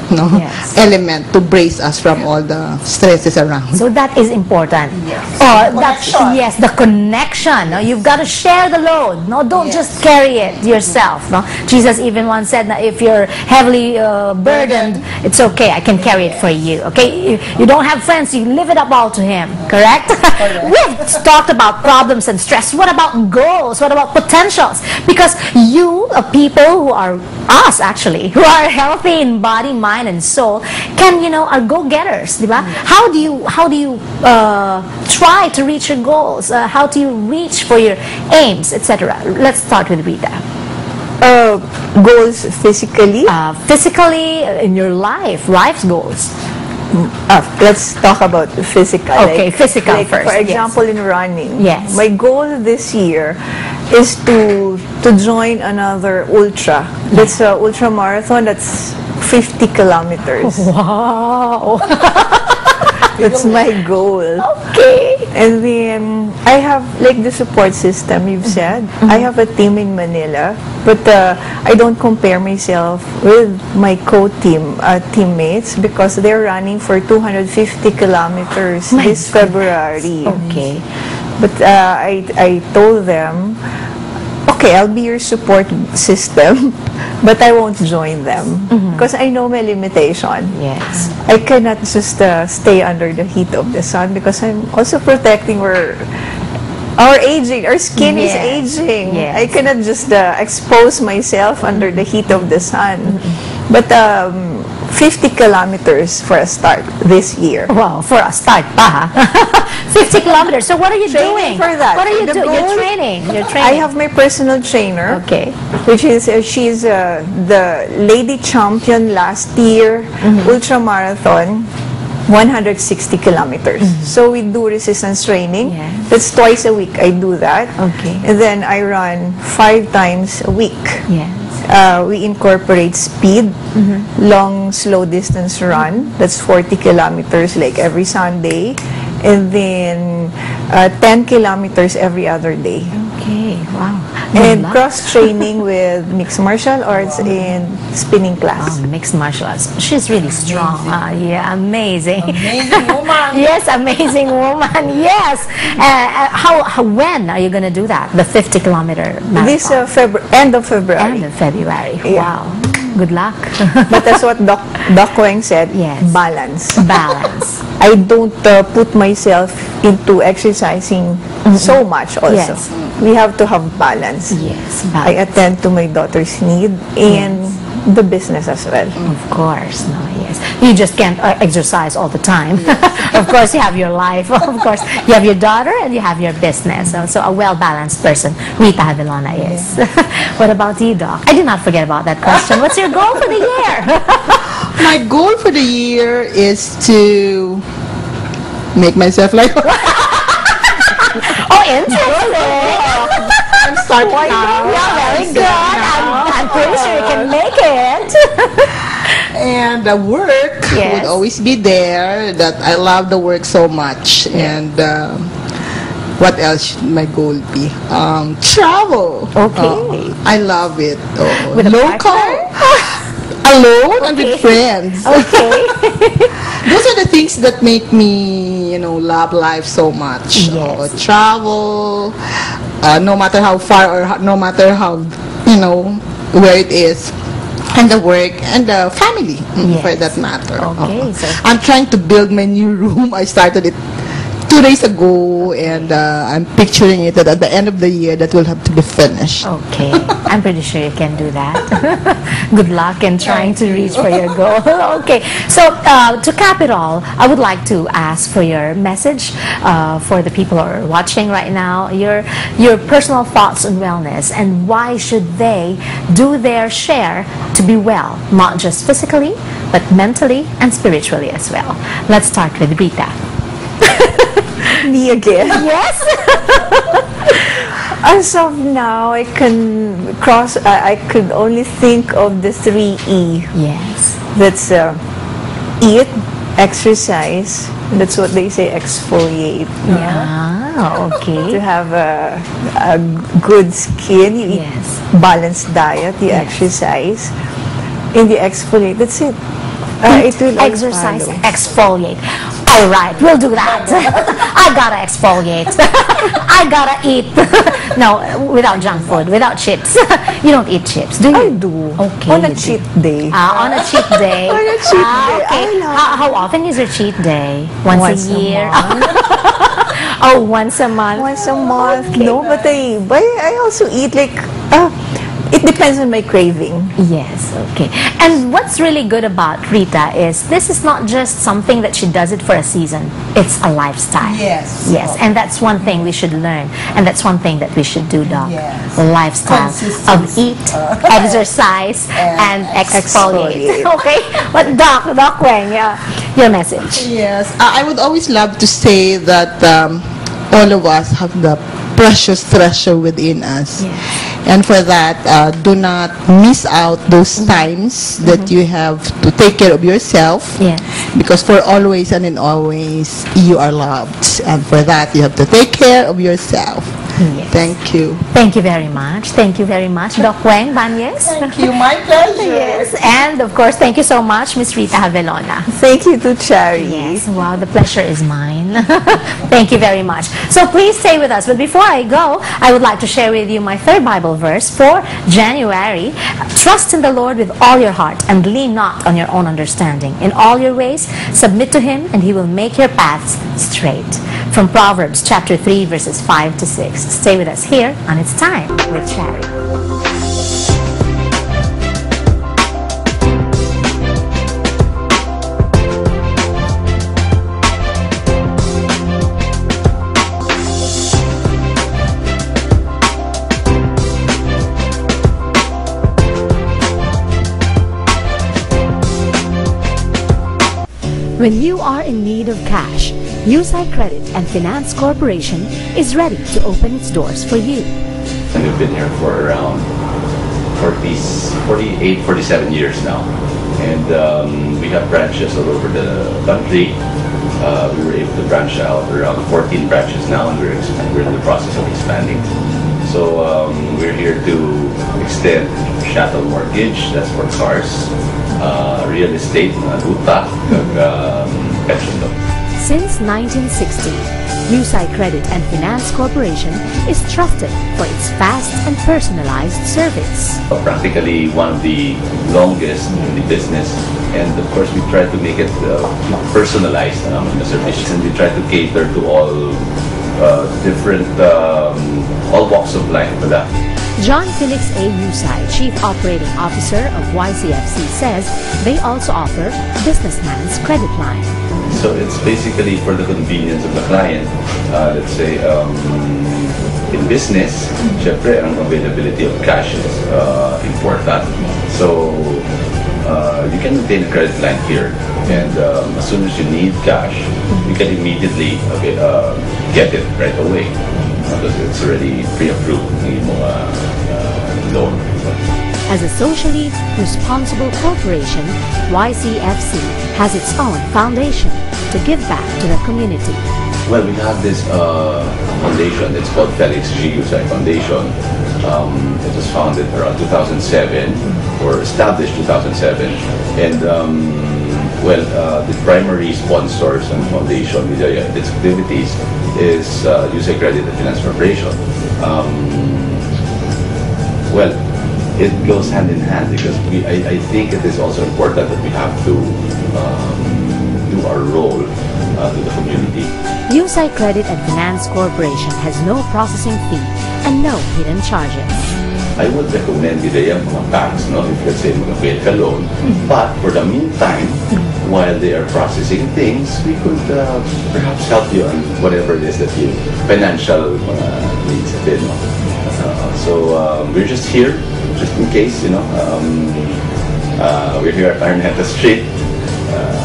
element to brace us from all the stresses around. So that is important. Yes. Oh, that's the connection. No? You've got to share the load. No, don't just carry it yourself. No, Jesus even once said that if you're heavily burdened, it's okay. I can carry it for you. Okay, you don't have friends, you leave it up all to Him. Correct? We've talked about problems and stress. What about goals? What about potentials? Because you, people who are us actually, who are healthy in body, mind, and soul, can are go-getters, diba? How do you try to reach your goals? How do you reach for your aims, etc.? Let's start with Rita. Goals physically? Physically, in your life's goals. Let's talk about physical. Okay, physical first. For example, in running. Yes. My goal this year is to join another ultra. That's a ultra marathon. That's 50 kilometers. Wow. That's my goal. Okay. And then I have like the support system you've said. I have a team in Manila, but I don't compare myself with my teammates because they're running for 250 kilometers this February. Okay. But I told them, okay, I'll be your support system, but I won't join them because I know my limitation. Yes. I cannot just stay under the heat of the sun because I'm also protecting our aging. Our skin is aging. Yes. I cannot just expose myself under the heat of the sun. But 50 kilometers for a start this year. Wow, for a start pa, 50 kilometers. So what are you doing? For that. What are you doing? You're training. I have my personal trainer. Okay. Which is, she's the lady champion last year, ultra marathon, 160 kilometers. So we do resistance training. Yes. That's twice a week I do that. Okay. And then I run 5 times a week. Yes. We incorporate speed, long, slow distance run. That's 40 kilometers like every Sunday. And then 10 kilometers every other day. Okay, wow. And cross-training with mixed martial arts and spinning class. Oh, mixed martial arts. She's really strong. Yeah, amazing. Amazing woman. Yes, amazing woman. Yes. When are you going to do that? The 50-kilometer marathon? This end of February. End of February. Yeah. Wow. Good luck. But that's what Doc Weng said. Yes. Balance. Balance. I don't put myself into exercising so much also. Yes. We have to have balance. Yes, I balance. attend to my daughter's need and the business as well. Of course, no, yes. You just can't exercise all the time. Of course, you have your life. Of course, you have your daughter and you have your business. So a well-balanced person, Rita Javelona is. What about you, Doc? I did not forget about that question. What's your goal for the year? My goal for the year is to make myself like... Oh, interesting. I'm starting now. Yeah, very good. I'm pretty sure you can make it. And the work would always be there. That I love the work so much. And what else should my goal be? Travel. Okay. I love it. With a local, alone, and with friends. Okay. Those are the things that make me, love life so much. Yes. Travel, no matter how far or no matter how, where it is. and the work and the family, Yes. for that matter. Okay, so- I'm trying to build my new room. I started it 2 days ago, and I'm picturing it that at the end of the year that will have to be finished. Okay, I'm pretty sure you can do that. Good luck in trying to reach for your goal. Okay, so to cap it all, I would like to ask for your message for the people who are watching right now, your personal thoughts on wellness, and why should they do their share to be well, not just physically, but mentally and spiritually as well. Let's start with Rita. Me again. Yes? As of now, I could only think of the 3E. Yes. That's eat, exercise. That's what they say, exfoliate. Yeah, To okay. have a good skin, you eat Yes. balanced diet, you exercise, and you exfoliate. That's it. It will all Exercise, follow. exfoliate. All right, we'll do that. I gotta exfoliate. I gotta eat. No, without junk food, without chips. You don't eat chips, do you? I do. Okay. On a you do. cheat day. On a cheat day. On a cheat day. Okay. I know. How often is your cheat day? Once a a year? month. Oh, once a month. Once a month. Okay. No, but I also eat like, it depends on my craving. Yes, okay. And what's really good about Rita is this is not just something that she does it for a season. It's a lifestyle. Yes. Yes, and that's one thing we should learn. And that's one thing that we should do, Doc. Yes. A lifestyle of Consistency. eat, exercise, and exfoliate. exfoliate. Okay? But Doc Weng, your message. Yes, I would always love to say that all of us have the precious treasure within us. Yes. And for that, do not miss out those times that you have to take care of yourself. Yes. Because for always and in always, you are loved. And for that, you have to take care of yourself. Yes. Thank you. Thank you very much. Thank you very much, Doc Weng Banes. Thank you. My pleasure. Yes, and of course, thank you so much, Miss Rita Javelona. Thank you to Charie. Yes, wow, the pleasure is mine. Thank you very much. So please stay with us. But before I go, I would like to share with you my third Bible verse for January. Trust in the Lord with all your heart and lean not on your own understanding. In all your ways, submit to Him and He will make your paths straight. From Proverbs chapter 3, verses 5 to 6. Stay with us here on It's Time with Charie. When you are in need of cash, USI Credit and Finance Corporation is ready to open its doors for you. And we've been here for around 48, 47 years now. And we have branches all over the country. We were able to branch out around 14 branches now, and we're in the process of expanding. So we're here to extend chattel mortgage, that's for cars, real estate, ruta, pension loan. Since 1960, USI Credit and Finance Corporation is trusted for its fast and personalized service. Practically one of the longest in the business, and of course we try to make it personalized in the services, and we try to cater to all different, all walks of life for that. John Felix A. Usai, Chief Operating Officer of YCFC, says they also offer businessman's credit line. So it's basically for the convenience of the client. Let's say in business, syempre ang availability of cash is important. So you can obtain a credit line here, and as soon as you need cash, you can immediately get it right away because it's already pre-approved yung mga loan. As a socially responsible corporation, YCFC has its own foundation to give back to the community. Well, we have this foundation. It's called Felix G. Usai Foundation. It was founded around 2007, or established 2007, and the primary sponsors and foundation with its activities is USI Credit and Finance Corporation. it goes hand in hand because I think it is also important that we have to do our role to the community. USI Credit and Finance Corporation has no processing fee and no hidden charges. I would recommend yung mga banks, no, if let's say mag-avail ka loan. But for the meantime, while they are processing things, we could perhaps help you on whatever it is that you financial needs a bit. No? So we're just here, just in case, you know. We're here at Arnetta Street. Yeah.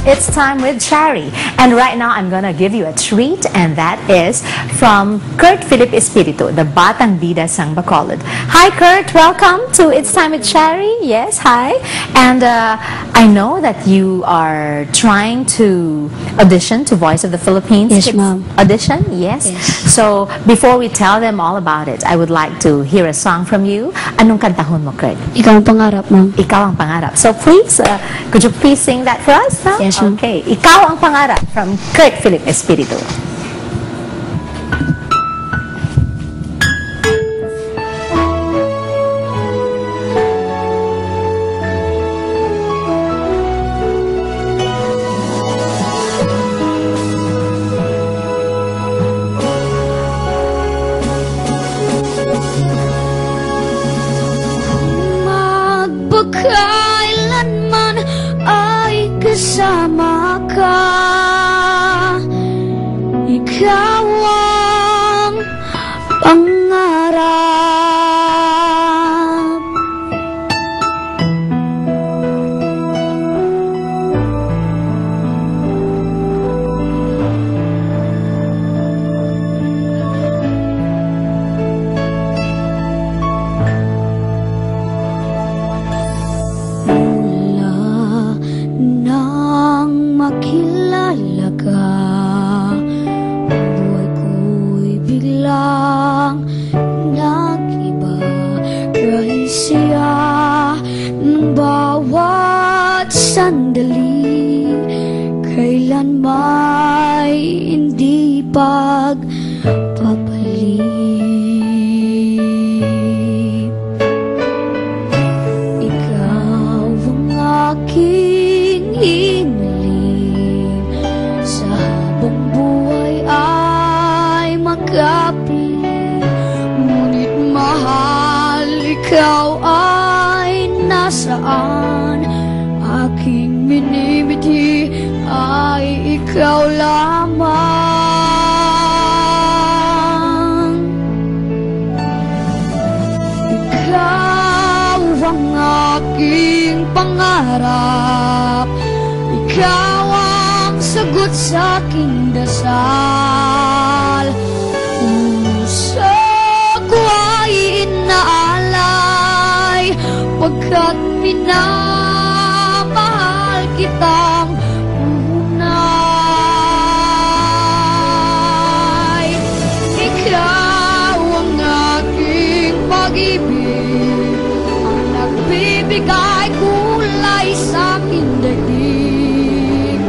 It's time with Charie, and right now I'm gonna give you a treat, and that is from Kurt Philip Espiritu, the Batang Bida sang Bacolod. Hi Kurt, welcome to It's Time with Charie. Yes, hi. And I know that you are trying to audition to Voice of the Philippines. Yes, ma'am. Audition, yes? Yes. So before we tell them all about it, I would like to hear a song from you. Anong kantahon mo, Kurt? Ikaw ang pangarap, ma'am. Ikaw ang pangarap. So please, could you please sing that for us? Huh? Yes, ma'am. Okay. Ikaw ang pangarap from Kurt Philip Espiritu. Magpakailanman ay kasama ka. Ikaw ang pangarap. Mula nang makilala ka, buhay ko'y biglang nag-iba. Kahit siya ng bawat sandali, kailan may hindi pagpapalit. Ikaw ang aking hiniling, sa habang buhay ay magkapiling. Ngunit mahal, ikaw ay nasaan? Aking minimithi ay ikaw lamang. Ikaw ang aking pangarap, ikaw ang sagot sa aking dasal. Puso ko ay inaalay, pagkat minamahal kitang tunay. Ikaw ang aking pag-ibig, ang nagbibigay kulay sa aking daigdig.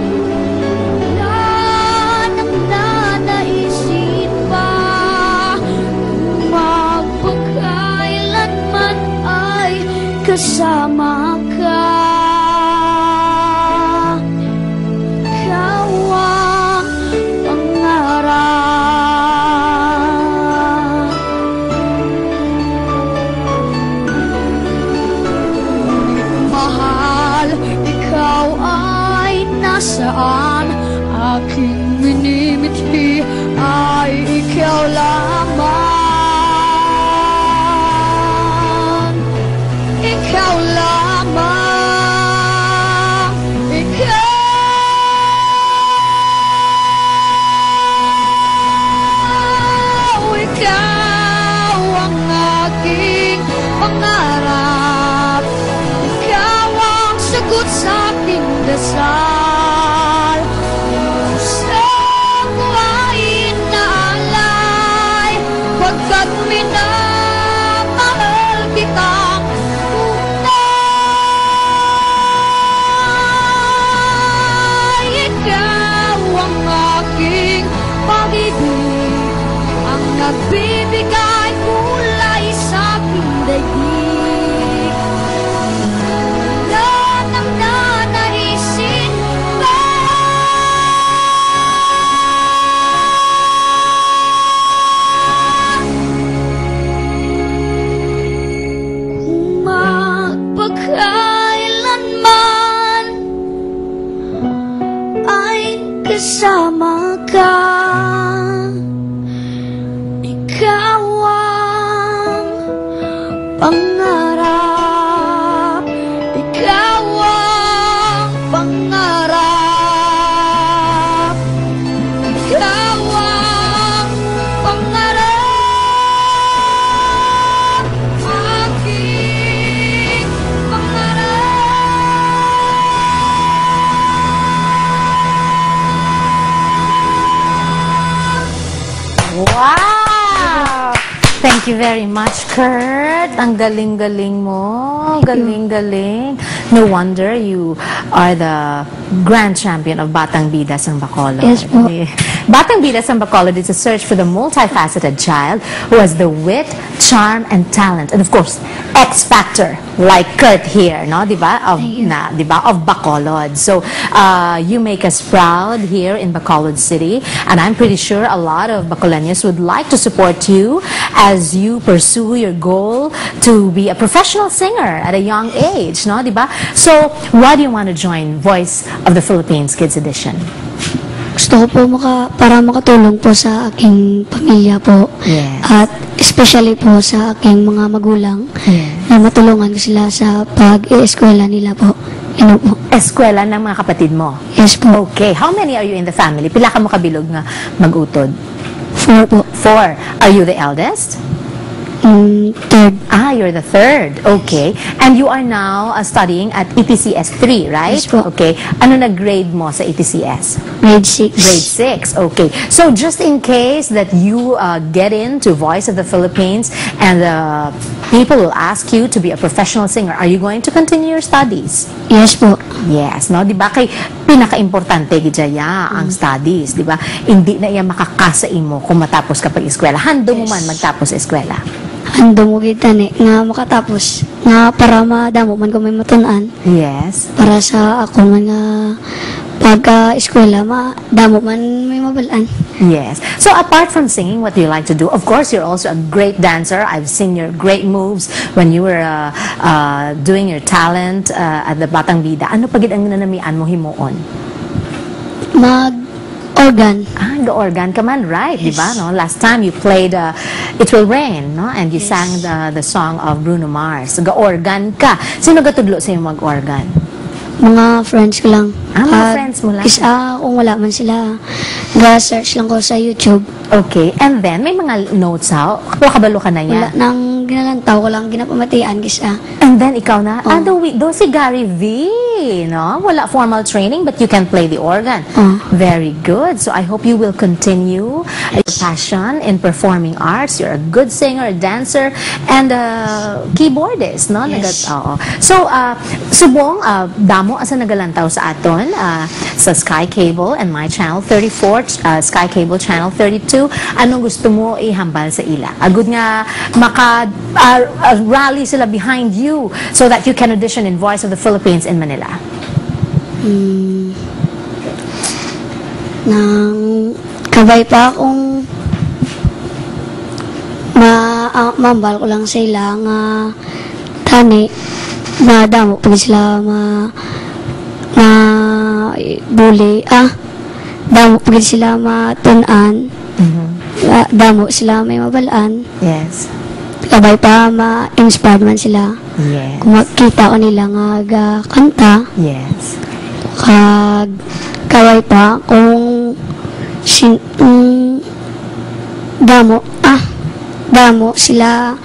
Wala nang nanaisin pa, magpakailanman ay kasama ka. Ikaw ang pangarap. Mahal, ikaw ay nasaan? Aking minimithi ay ikaw lamang. Ikaw lamang. Ikaw ang aking pangarap, ikaw ang sagot sa aking dasal. Puso ko ay inaalay, pag-ibig ang nagbibigay kulay sa aking daigdig. Lahat ng nanaisin ba? Kung magpagkailanman ay kasama ka, ikaw ang pangarap, ikaw ang pangarap, ikaw ang pangarap, aking Wow! Thank you very much, Kurt. Ang galing-galing mo. Galing-galing. No wonder you are the grand champion of Batang Bida sa Bacolod. Yes po. Batang Bida sa Bacolod is a search for the multifaceted child who has the wit, charm, and talent. And of course, X Factor, like Kurt here, no? Diba? Of Bacolod. So, you make us proud here in Bacolod City. And I'm pretty sure a lot of Bacolenians would like to support you as you pursue your goal to be a professional singer at a young age, no? Diba? So, why do you want to join Voice of the Philippines Kids Edition? Gusto ko po para makatulong po sa aking pamilya po. Yes. At especially po sa aking mga magulang. Yes. Na matulungan ko sila sa pag-eskwela nila po. Ano po? Eskwela ng mga kapatid mo? Yes po. Okay. How many are you in the family? Pila ka mo kabilog nga mag-utod? 4 po. 4. Are you the eldest? 3rd. Ah, you're the 3rd. Okay. And you are now studying at ETCS 3, right? Yes po. Okay. Ano na grade mo sa ETCS? Grade 6. Grade 6. Okay. So just in case that you get into Voice of the Philippines and people will ask you to be a professional singer, are you going to continue your studies? Yes po. Yes, no? Di ba kay pinaka-importante gidya ang studies, di ba? Hindi na iya makakasa imo kung matapos ka pag-eskwela. Hando mo man magtapos eskwela. Hando mo kita nga makatapos. Nga para madamo man ko may matunan. Yes. Para sa ako man nga pagka-eskwela, damo man may mabalaan. Yes. So apart from singing, what do you like to do? Of course, you're also a great dancer. I've seen your great moves when you were doing your talent at the Batang Bida. Ano pagid ang nanamian mo himuon? Mag-organ. Ah, ga-organ ka man, right? Di ba? No? Last time you played It Will Rain, no? And you sang the song of Bruno Mars. Ga-organ ka. Sino gatudlo sa yung mag-organ? Mga friends ko lang. Ah, mga friends mo lang. Isa, kung wala man sila, ga-search lang ko sa YouTube. Okay. And then, may mga notes ha? Kabalo ka na Wala yan. nang ginalantaw ko lang, ginapamatian kisa. And then, ikaw na? Oh. Do si Gary V, no? Wala formal training, but you can play the organ. Oh. Very good. So, I hope you will continue your passion in performing arts. You're a good singer, a dancer, and a keyboardist, no? Yes. Oo. So, subong, damo asa nagalantaw sa aton sa Sky Cable and my channel 34, Sky Cable channel 32. Ano gusto mo ihambal sa ila? Agud nga rally sila behind you so that you can audition in Voice of the Philippines in Manila. Nang kabay pa akong mambal ko lang sa ila nga tani na damo pag sila bully damo pag sila matunan damo sila may mabalaan Yes. kabay pa ma-inspired man sila Yes. kung makita ko nila nga kanta Yes. kabay pa kung damo sila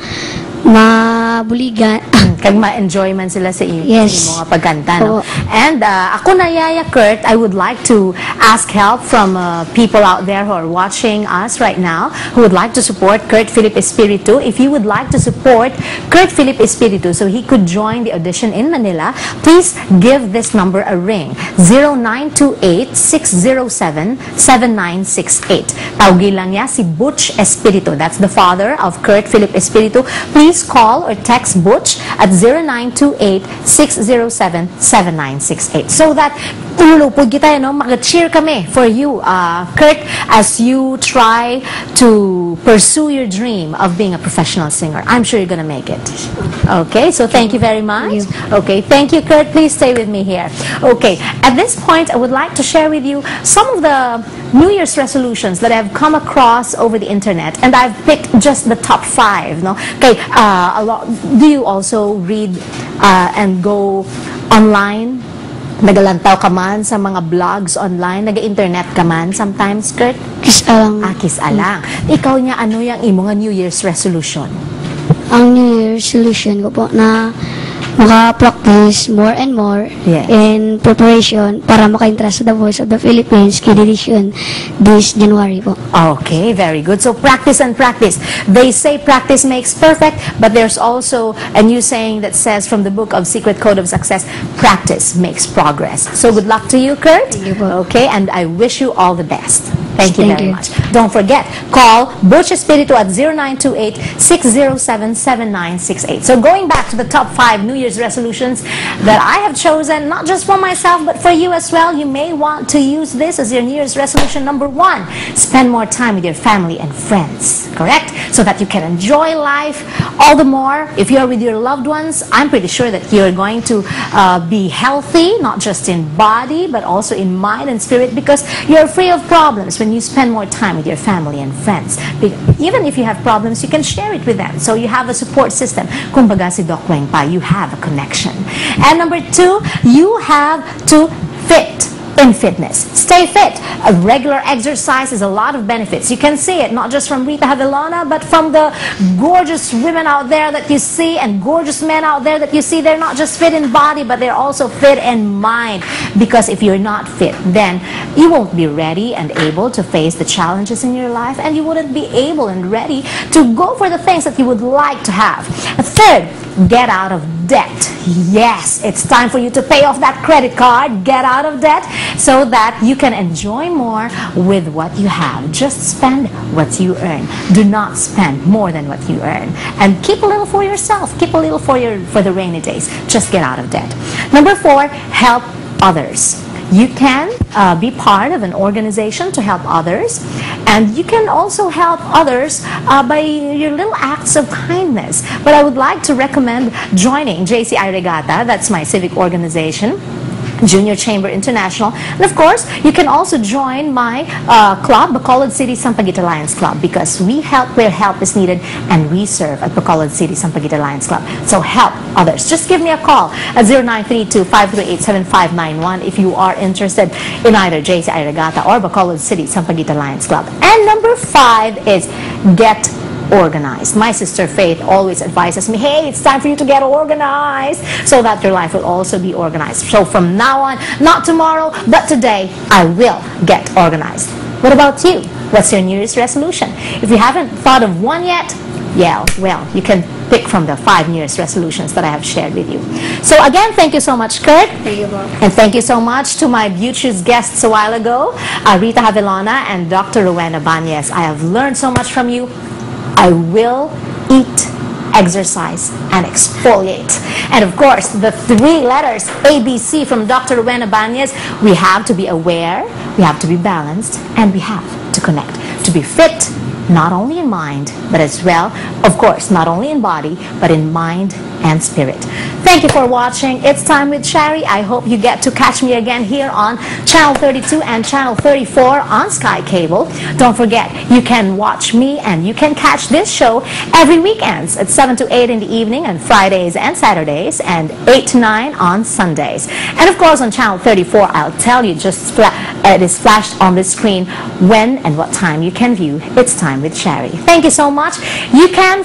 mabuligan Kag ma-enjoy man sila sa Yes. mga pagkanta. No? Oo. And ako na Yaya Kurt, I would like to ask help from people out there who are watching us right now who would like to support Kurt Philip Espiritu. If you would like to support Kurt Philip Espiritu so he could join the audition in Manila, please give this number a ring. 0928-607-7968. Tawagin lang niya si Butch Espiritu. That's the father of Kurt Philip Espiritu. Please call or text Butch at 0928-607-7968 so that tulupod kita, mag-cheer kami for you, Kurt, as you try to pursue your dream of being a professional singer. I'm sure you're gonna make it. Okay, so thank you very much. Okay, thank you, Kurt. Please stay with me here. Okay, at this point, I would like to share with you some of the New Year's resolutions that I've come across over the internet, and I've picked just the top 5. No, okay. Do you also read and go online? Nagalantaw ka man sa mga blogs online, naga-internet ka man sometimes, Kurt? Kis-alang. Kis-alang. Ikaw niya, ano yung imo nga New Year's resolution? Ang New Year's resolution ko po na maka-practice more and more in preparation para maka-interest sa The Voice of the Philippines kid edition this January po. Okay, very good. So practice and practice. They say practice makes perfect, but there's also a new saying that says from the book of Secret Code of Success, practice makes progress. So good luck to you, Kurt. Thank you po. Okay, and I wish you all the best. Thank you very Thank you. much. Don't forget, call Butch Espiritu at 0928-607-7968. So going back to the top 5 New Year's resolutions that I have chosen, not just for myself, but for you as well. You may want to use this as your New Year's resolution number 1. Spend more time with your family and friends, correct? So that you can enjoy life all the more. If you're with your loved ones, I'm pretty sure that you're going to be healthy, not just in body, but also in mind and spirit, because you're free of problems when you spend more time with your family and friends. Even if you have problems, you can share it with them. So you have a support system. Kumbaga si Doc Weng pa, you have a connection. And number 2, you have to fit in fitness. Stay fit. A regular exercise is a lot of benefits. You can see it not just from Rita Javelona, but from the gorgeous women out there that you see and gorgeous men out there that you see. They're not just fit in body, but they're also fit in mind. Because if you're not fit, then you won't be ready and able to face the challenges in your life, and you wouldn't be able and ready to go for the things that you would like to have. Third, get out of debt. Yes, it's time for you to pay off that credit card. Get out of debt so that you can enjoy more with what you have. Just spend what you earn. Do not spend more than what you earn. And keep a little for yourself. Keep a little for the rainy days. Just get out of debt. Number 4, help others. You can be part of an organization to help others, and you can also help others by your little acts of kindness. But I would like to recommend joining JCI Regatta. That's my civic organization, Junior Chamber International. And of course, you can also join my club, Bacolod City Sampaguita Lions Club, because we help where help is needed, and we serve at Bacolod City Sampaguita Lions Club. So help others. Just give me a call at 0932-538-7591 if you are interested in either JCI Regatta or Bacolod City Sampaguita Lions Club. And number 5 is get organized. My sister Faith always advises me, hey, it's time for you to get organized so that your life will also be organized. So from now on, not tomorrow, but today, I will get organized. What about you? What's your New Year's resolution? If you haven't thought of one yet, yeah, well, you can pick from the 5 New Year's resolutions that I have shared with you. So again, thank you so much, Kurt. Thank you, Bob. And thank you so much to my beauteous guests a while ago, Rita Javelona and Dr. Rowena Banes. I have learned so much from you. I will eat, exercise, and exfoliate. And of course, the 3 letters ABC from Dr. Rowena Banes, we have to be aware, we have to be balanced, and we have to connect. To be fit, not only in mind, but as well, of course, not only in body, but in mind and spirit. Thank you for watching. It's Time with Charie. I hope you get to catch me again here on Channel 32 and Channel 34 on Sky Cable. Don't forget, you can watch me and you can catch this show every weekends at 7 to 8 in the evening on Fridays and Saturdays, and 8 to 9 on Sundays. And of course, on Channel 34, I'll tell you, just it is flashed on the screen when and what time you can view It's Time with Charie. Thank you so much. You can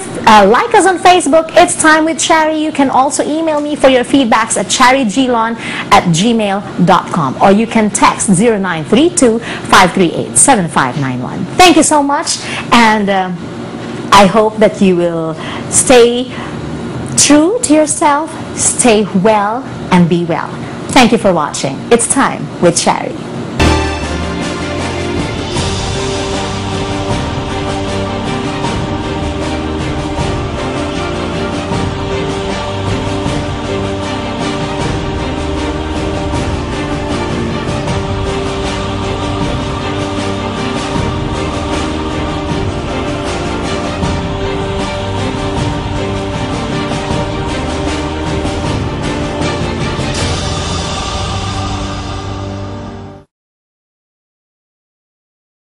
like us on Facebook, It's Time with Charie. You can also email me for your feedbacks at chariegilon@gmail.com, or you can text 0932-538-7591. Thank you so much, and I hope that you will stay true to yourself, stay well, and be well. Thank you for watching. It's Time with Charie.